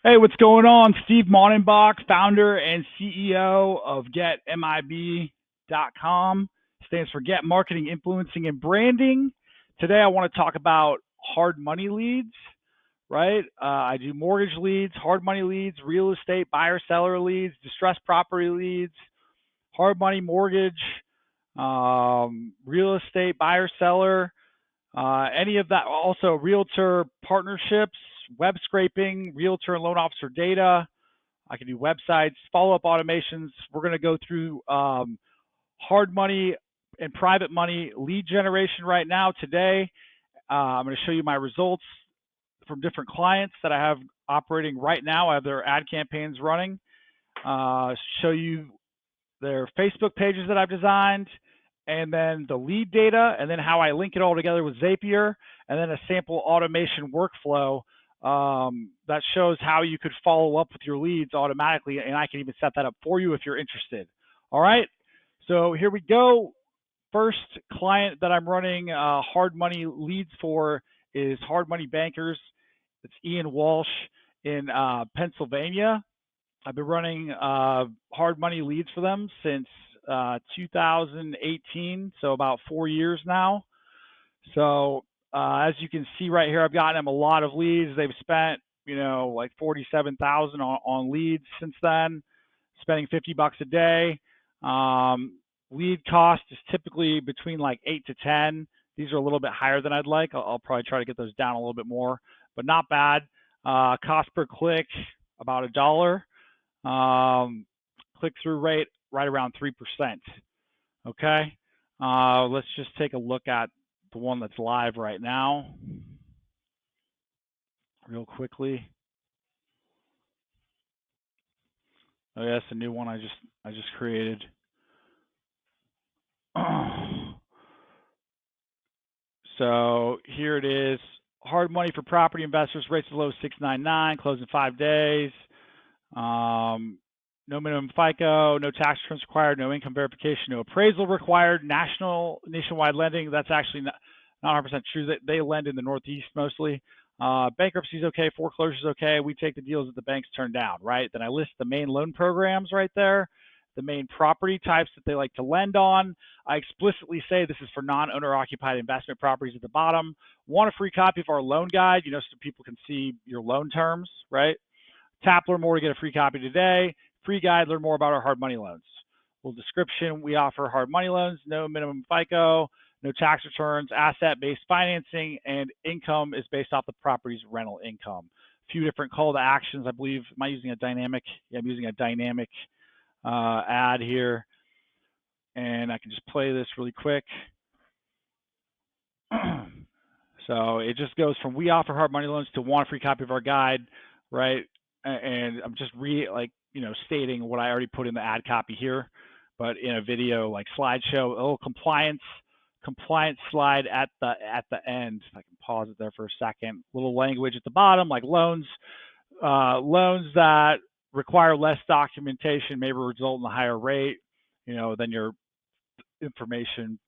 Hey, what's going on? Steve Mannenbach, founder and CEO of GetMIB.com. Stands for Get Marketing, Influencing, and Branding. Today, I want to talk about hard money leads, right? I do mortgage leads, hard money leads, real estate buyer seller leads, distressed property leads, hard money mortgage, real estate buyer seller, any of that. Also, realtor partnerships, web scraping, realtor and loan officer data. I can do websites, follow-up automations. We're going to go through hard money and private money lead generation right now today. I'm going to show you my results from different clients that I have operating right now. I have their ad campaigns running. Show you their Facebook pages that I've designed, and then the lead data, and then how I link it all together with Zapier, and then a sample automation workflow that shows how you could follow up with your leads automatically, and I can even set that up for you if you're interested. All right, so here we go. First client that I'm running hard money leads for is Hard Money Bankers. It's Ian Walsh in Pennsylvania. I've been running hard money leads for them since 2018, so about 4 years now. So as you can see right here, I've gotten them a lot of leads. They've spent, like 47,000 on leads since then, spending $50 a day. Lead cost is typically between like 8 to 10. These are a little bit higher than I'd like. I'll probably try to get those down a little bit more, but not bad. Cost per click about $1. Click-through rate right around 3%. Okay, let's just take a look at the one that's live right now, real quickly. Oh yeah, it's a new one I just created. So here it is. Hard money for property investors. Rates as low as 6.99. Close in 5 days. No minimum FICO, no tax returns required, no income verification, no appraisal required. Nationwide lending, that's actually not 100% true. They lend in the Northeast mostly. Bankruptcy is okay, foreclosure is okay. We take the deals that the banks turn down, right? Then I list the main loan programs right there, the main property types that they like to lend on. I explicitly say this is for non-owner occupied investment properties at the bottom. Want a free copy of our loan guide, so people can see your loan terms, right? Tap learn more to get a free copy today. Free guide, learn more about our hard money loans. Little description, we offer hard money loans, no minimum FICO, no tax returns, asset-based financing, and income is based off the property's rental income. A few different call to actions, I believe. Am I using a dynamic? Yeah, I'm using a dynamic ad here. And I can just play this really quick. So it just goes from we offer hard money loans to want a free copy of our guide, right? And I'm just stating what I already put in the ad copy here, but in a video like slideshow, a little compliance slide at the end. If I can pause it there for a second. Little language at the bottom, like loans that require less documentation may result in a higher rate, than your information,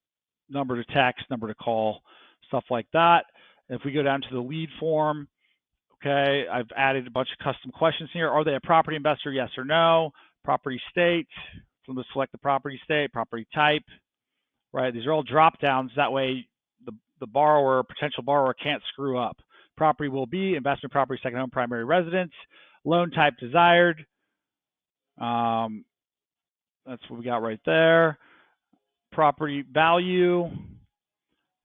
number to text, number to call, stuff like that. If we go down to the lead form, okay, I've added a bunch of custom questions here. Are they a property investor? Yes or no. Property state. So let's select the property state, property type, right? These are all drop downs. That way the borrower, potential borrower, can't screw up. Property will be investment property, second home, primary residence. Loan type desired. That's what we got right there. Property value,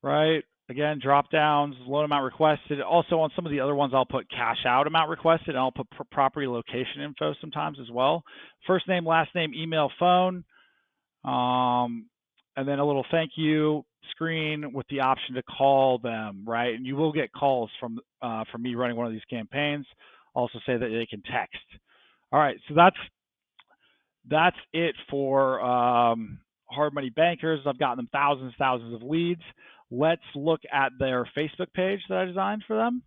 right? Again, drop downs, loan amount requested. Also on some of the other ones, I'll put cash out amount requested, and I'll put property location info sometimes as well. First name, last name, email, phone, and then a little thank you screen with the option to call them, right? And you will get calls from me running one of these campaigns. Also say that they can text. All right, so that's it for Hard Money Bankers. I've gotten them thousands of leads. Let's look at their Facebook page that I designed for them.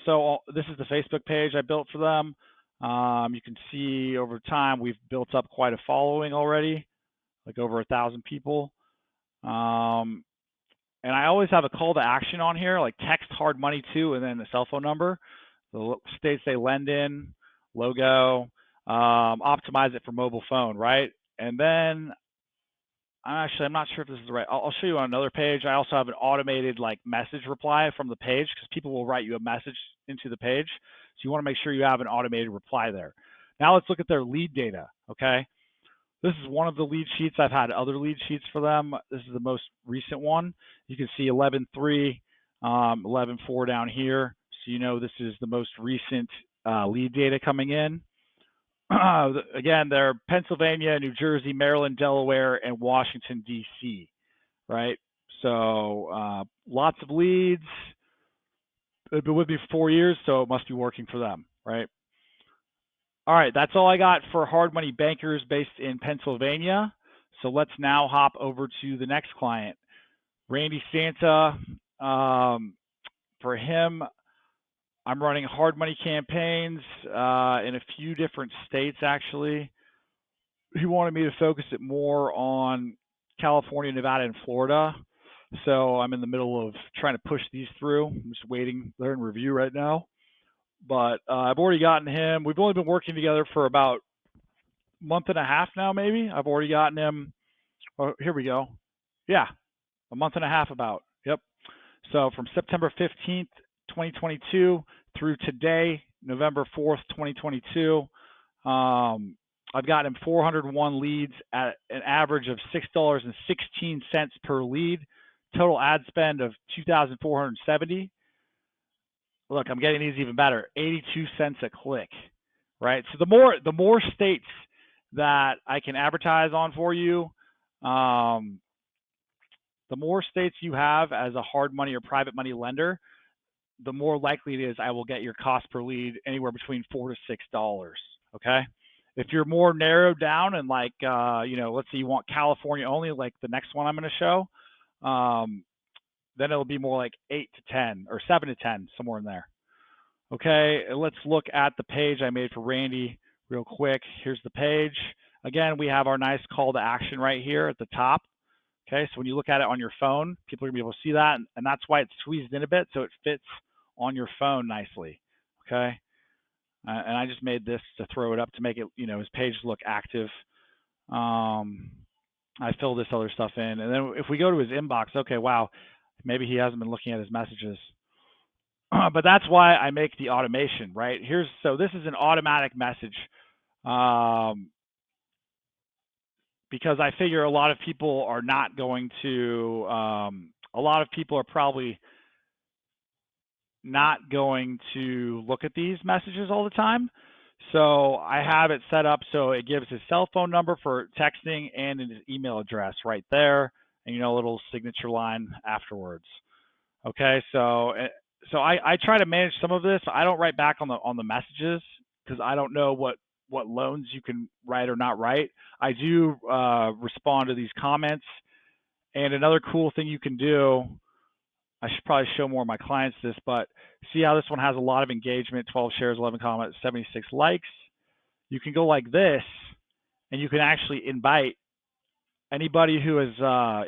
So this is the Facebook page I built for them. You can see over time we've built up quite a following already, like over 1,000 people. And I always have a call to action on here, like text hard money to and then the cell phone number. the states they lend in, logo, optimize it for mobile phone, right? And then I'm not sure if this is the right. I'll show you on another page. I also have an automated like message reply from the page because people will write you a message into the page. So you want to make sure you have an automated reply there. Now let's look at their lead data. Okay. This is one of the lead sheets. I've had other lead sheets for them. This is the most recent one. You can see 11.3, 11.4 down here. So you know this is the most recent lead data coming in. Again, they're Pennsylvania, New Jersey, Maryland, Delaware, and Washington, D.C., right? So lots of leads. They've been with me for 4 years, so it must be working for them, right? All right, that's all I got for hard money bankers based in Pennsylvania. So let's now hop over to the next client, Randy Santa. For him, I'm running hard money campaigns in a few different states, actually. He wanted me to focus it more on California, Nevada, and Florida. So I'm in the middle of trying to push these through. I'm just waiting. They're in review right now. But I've already gotten him. We've only been working together for about a month and a half now, maybe. I've already gotten him. Oh, here we go. Yeah, a month and a half about. Yep. So from September 15th, 2022 through today, November 4th, 2022, I've gotten him 401 leads at an average of $6.16 per lead, total ad spend of $2,470. Look, I'm getting these even better, 82 cents a click, right? So the more states that I can advertise on for you, the more states you have as a hard money or private money lender, the more likely it is I will get your cost per lead anywhere between $4 to $6. Okay. If you're more narrowed down and like, let's say you want California only, like the next one I'm going to show, then it'll be more like 8 to 10 or 7 to 10, somewhere in there. Okay. Let's look at the page I made for Randy real quick. Here's the page. Again, we have our nice call to action right here at the top. Okay, so when you look at it on your phone, people are gonna be able to see that, and that's why it's squeezed in a bit, so it fits on your phone nicely. Okay, and I just made this to throw it up to make it, his page look active. I fill this other stuff in, and then if we go to his inbox, okay, wow, maybe he hasn't been looking at his messages, but that's why I make the automation, right? So this is an automatic message. Because I figure a lot of people are not going to, a lot of people are probably not going to look at these messages all the time. So I have it set up so it gives his cell phone number for texting and his email address right there, and a little signature line afterwards. Okay, so I try to manage some of this. I don't write back on the messages because I don't know what loans you can write or not write. I do respond to these comments. And another cool thing you can do, I should probably show more of my clients this, but see how this one has a lot of engagement, 12 shares, 11 comments, 76 likes. You can go like this, and you can actually invite anybody who has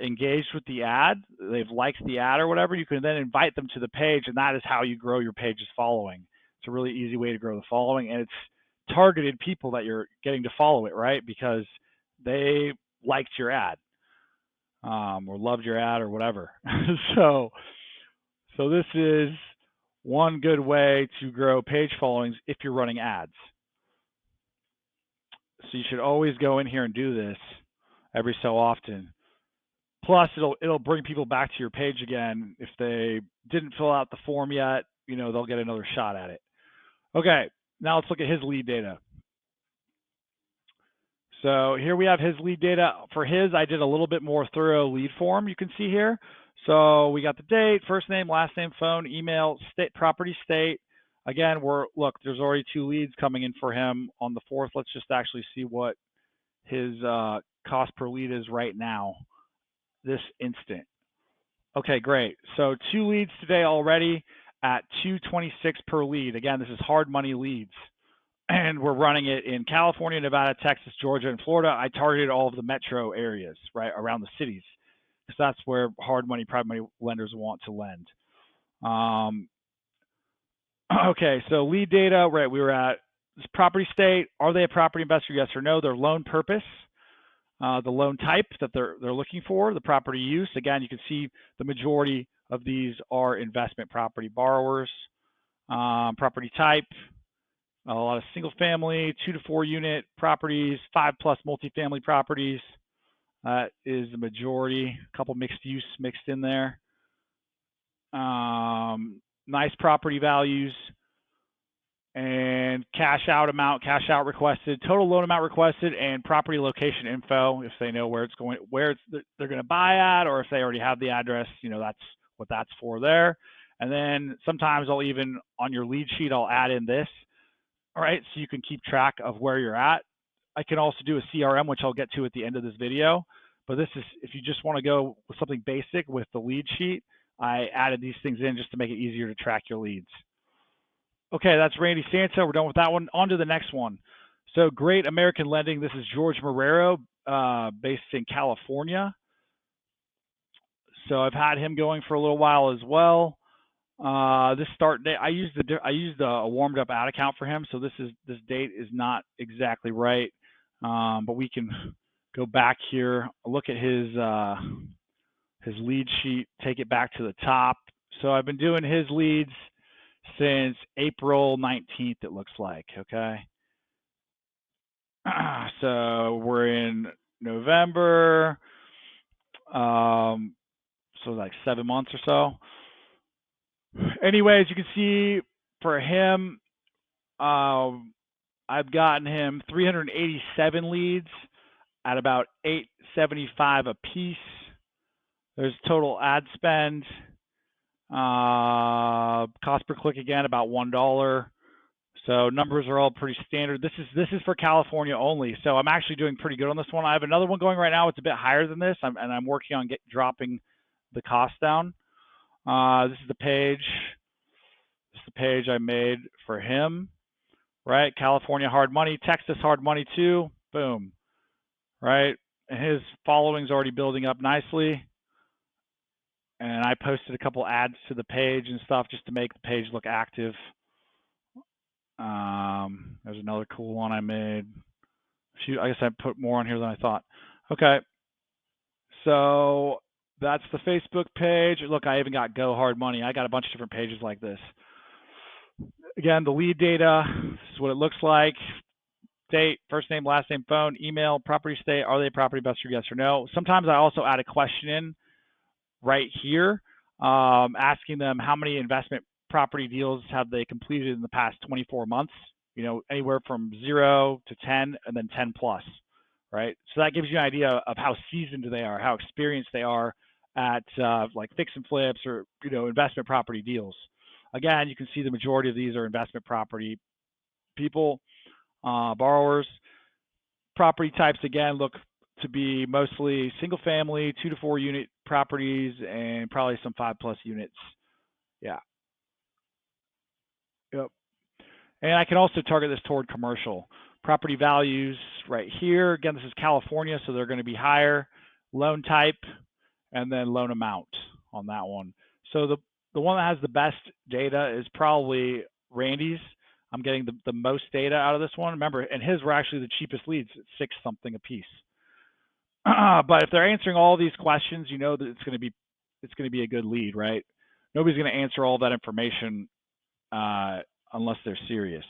engaged with the ad, they've liked the ad or whatever, you can then invite them to the page, and that is how you grow your page's following. It's a really easy way to grow the following, and it's targeted people that you're getting to follow it, right? Because they liked your ad or loved your ad or whatever. So this is one good way to grow page followings if you're running ads. So you should always go in here and do this every so often. Plus, it'll bring people back to your page again. If they didn't fill out the form yet, they'll get another shot at it. Okay, now let's look at his lead data. So here we have his lead data. For his, I did a little bit more thorough lead form, you can see here. So we got the date, first name, last name, phone, email, state, property, state. Again, look, there's already 2 leads coming in for him on the 4th. Let's just actually see what his cost per lead is right now, this instant. Okay, great. So 2 leads today already at $2.26 per lead. Again, this is hard money leads. And we're running it in California, Nevada, Texas, Georgia, and Florida. I targeted all of the metro areas, right, around the cities, because that's where hard money, private money lenders want to lend. Okay, so lead data, right, we were at this property state. Are they a property investor, yes or no? Their loan purpose, the loan type that they're looking for, the property use. Again, you can see the majority of these are investment property borrowers. Property type, a lot of single family, 2 to 4 unit properties, 5+ multifamily properties. That is the majority. A couple mixed use mixed in there. Nice property values and cash out amount, cash out requested, total loan amount requested, and property location info if they know where it's going, they're going to buy at, or if they already have the address. That's what that's for there. And then sometimes I'll even on your lead sheet I'll add in this. All right, so you can keep track of where you're at. I can also do a CRM, which I'll get to at the end of this video. But this is if you just want to go with something basic with the lead sheet. I added these things in just to make it easier to track your leads. Okay, that's Randy Santa. We're done with that one. On to the next one. So Great American Lending. This is George Marrero, based in California. So I've had him going for a little while as well. This start date, I used a warmed up ad account for him, so this date is not exactly right. But we can go back here, look at his lead sheet, take it back to the top. So I've been doing his leads since April 19th, it looks like. Okay. So we're in November. So like 7 months or so. Anyways, you can see for him, I've gotten him 387 leads at about $8.75 a piece. There's total ad spend. Cost per click again about $1. So numbers are all pretty standard. This is for California only. So I'm actually doing pretty good on this one. I have another one going right now. It's a bit higher than this, and I'm working on dropping the cost down. This is the page. This is the page I made for him. Right, California hard money, Texas hard money too. Boom. Right, and his following's already building up nicely. And I posted a couple ads to the page and stuff just to make the page look active. There's another cool one I made. Shoot, I guess I put more on here than I thought. Okay, so that's the Facebook page. Look, I even got Go Hard Money. I got a bunch of different pages like this. Again, the lead data, this is what it looks like. Date, first name, last name, phone, email, property state, are they a property investor, yes or no? Sometimes I also add a question in right here, asking them how many investment property deals have they completed in the past 24 months, anywhere from 0 to 10 and then 10 plus, right? So that gives you an idea of how seasoned they are, how experienced they are at like fix and flips or, investment property deals. Again, you can see the majority of these are investment property people, borrowers. Property types, again, look to be mostly single family, 2 to 4 unit properties, and probably some 5+ units. Yeah. Yep. And I can also target this toward commercial. Property values right here. Again, this is California, so they're going to be higher. Loan type, and then loan amount on that one. So the one that has the best data is probably Randy's. I'm getting the most data out of this one. Remember, and his were actually the cheapest leads at $6 something a piece. But if they're answering all these questions, you know that it's going to be a good lead, right? Nobody's going to answer all that information unless they're serious,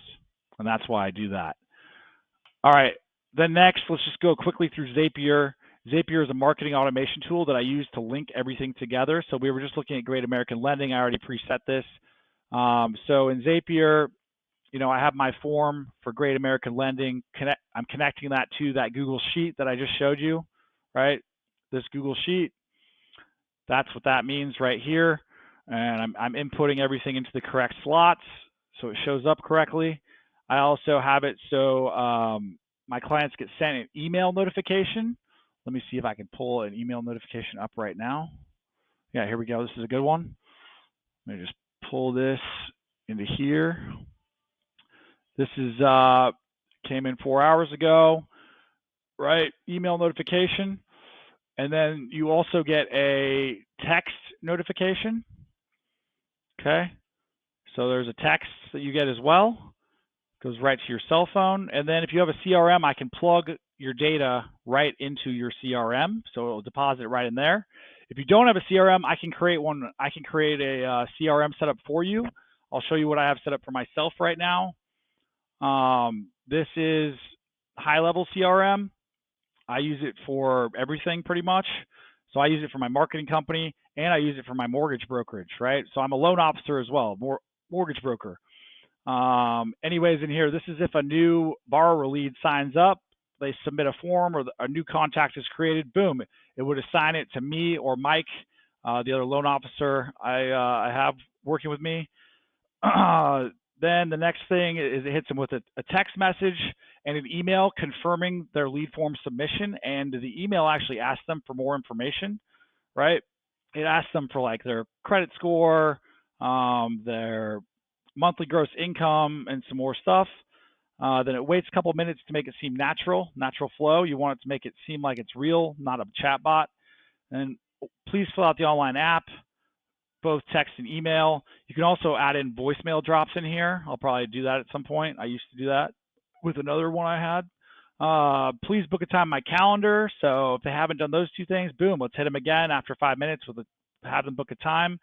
and that's why I do that. All right. Then next, let's just go quickly through Zapier. Zapier is a marketing automation tool that I use to link everything together. So we were just looking at Great American Lending. I already preset this. So in Zapier, I have my form for Great American Lending. I'm connecting that to that Google Sheet that I just showed you, right? This Google Sheet. That's what that means right here. And I'm inputting everything into the correct slots so it shows up correctly. I also have it so my clients get sent an email notification. Let me see if I can pull an email notification up right now. Yeah, here we go. This is a good one. Let me just pull this into here. This is came in 4 hours ago, right? Email notification. And then you also get a text notification. Okay. So there's a text that you get as well. Goes right to your cell phone. And then if you have a CRM, I can plug your data right into your CRM. So it'll deposit it right in there. If you don't have a CRM, I can create one. I can create a CRM setup for you. I'll show you what I have set up for myself right now. This is high-level CRM. I use it for everything pretty much. So I use it for my marketing company and I use it for my mortgage brokerage, right? So I'm a loan officer as well, mortgage broker. Anyways, in here, this is if a new borrower lead signs up, they submit a form or a new contact is created, boom, it would assign it to me or Mike, the other loan officer I have working with me. Then the next thing is it hits them with a text message and an email confirming their lead form submission. And the email actually asks them for more information, right? It asks them for like their credit score, their monthly gross income, and some more stuff. Then it waits a couple minutes to make it seem natural flow. You want it to make it seem like it's real, not a chat bot. And please fill out the online app, both text and email. You can also add in voicemail drops in here. I'll probably do that at some point. I used to do that with another one I had. Please book a time in my calendar. So if they haven't done those two things, boom, let's hit them again after 5 minutes have them book a time.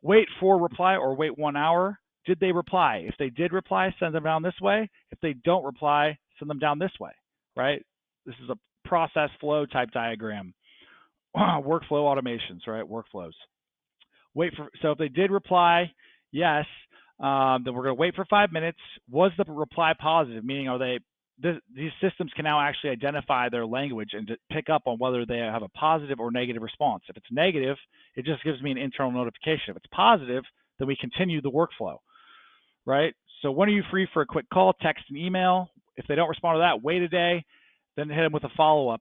Wait for reply or wait 1 hour. Did they reply? If they did reply, send them down this way. If they don't reply, send them down this way, right? This is a process flow type diagram. Workflow automations, right? Workflows. So if they did reply, yes, then we're going to wait for 5 minutes. Was the reply positive? Meaning, these systems can now actually identify their language and pick up on whether they have a positive or negative response. If it's negative, it just gives me an internal notification. If it's positive, then we continue the workflow, right? So when are you free for a quick call, text, and email? If they don't respond to that, wait a day, then hit them with a follow-up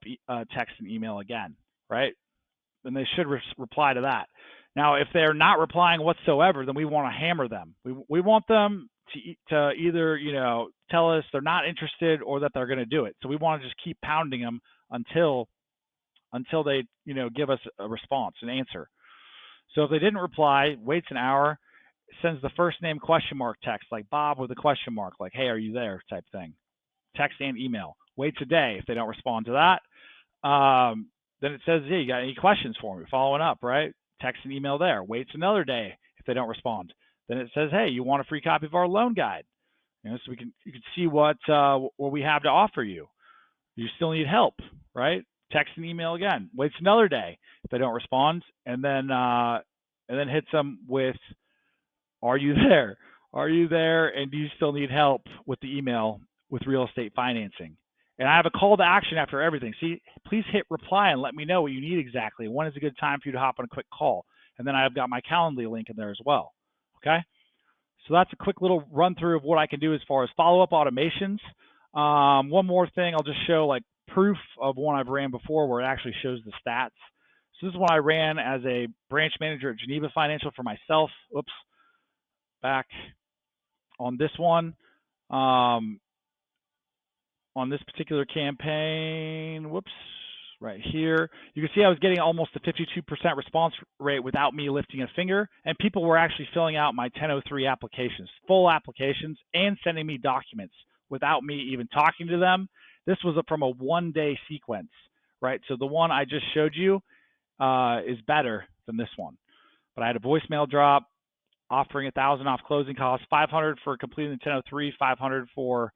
text and email again, right? Then they should reply to that. Now, if they're not replying whatsoever, then we want to hammer them. We want them to either, tell us they're not interested or that they're going to do it. So we want to just keep pounding them until they, give us a response, an answer. So if they didn't reply, waits an hour, sends the first name question mark text, like Bob with a question mark, like, hey, are you there type thing. Text and email. Waits a day if they don't respond to that. Then it says, hey, you got any questions for me? Following up, right? Text and email there. Waits another day if they don't respond. Then it says, hey, you want a free copy of our loan guide? So you can see what we have to offer you. You still need help, right? Text and email again. Waits another day if they don't respond, and then hits them with, are you there? Are you there? And do you still need help with the email with real estate financing? And I have a call to action after everything. See, please hit reply and let me know what you need exactly. When is a good time for you to hop on a quick call? And then I've got my Calendly link in there as well. Okay? So that's a quick little run through of what I can do as far as follow-up automations. One more thing, I'll just show like proof of one I've ran before where it actually shows the stats. So this is one I ran as a branch manager at Geneva Financial for myself. Oops. Back on this one. On this particular campaign, whoops, right here, you can see I was getting almost a 52% response rate without me lifting a finger, and people were actually filling out my 1003 applications, full applications, and sending me documents without me even talking to them. This was from a one-day sequence, right? So the one I just showed you is better than this one. But I had a voicemail drop offering $1,000 off closing costs, $500 for completing the 1003, $500 for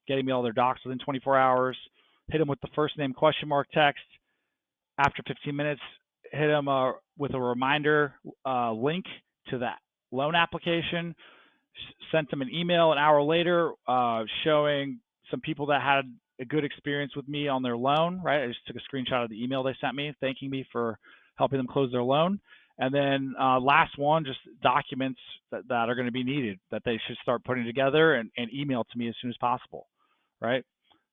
getting me all their docs within 24 hours. Hit them with the first name question mark text. After 15 minutes, hit them with a reminder link to that loan application. Sent them an email an hour later showing some people that had a good experience with me on their loan, right? I just took a screenshot of the email they sent me, thanking me for helping them close their loan. And then last one, just documents that are going to be needed that they should start putting together and email to me as soon as possible, right?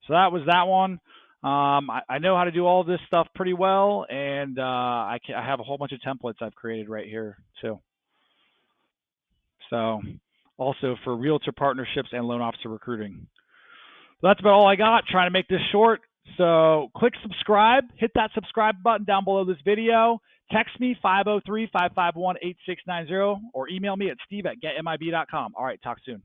So that was that one. I know how to do all this stuff pretty well, and I have a whole bunch of templates I've created right here too. So also for realtor partnerships and loan officer recruiting. So that's about all I got, trying to make this short. So click subscribe, hit that subscribe button down below this video. Text me 503-551-8690 or email me at steve@getmib.com. All right, talk soon.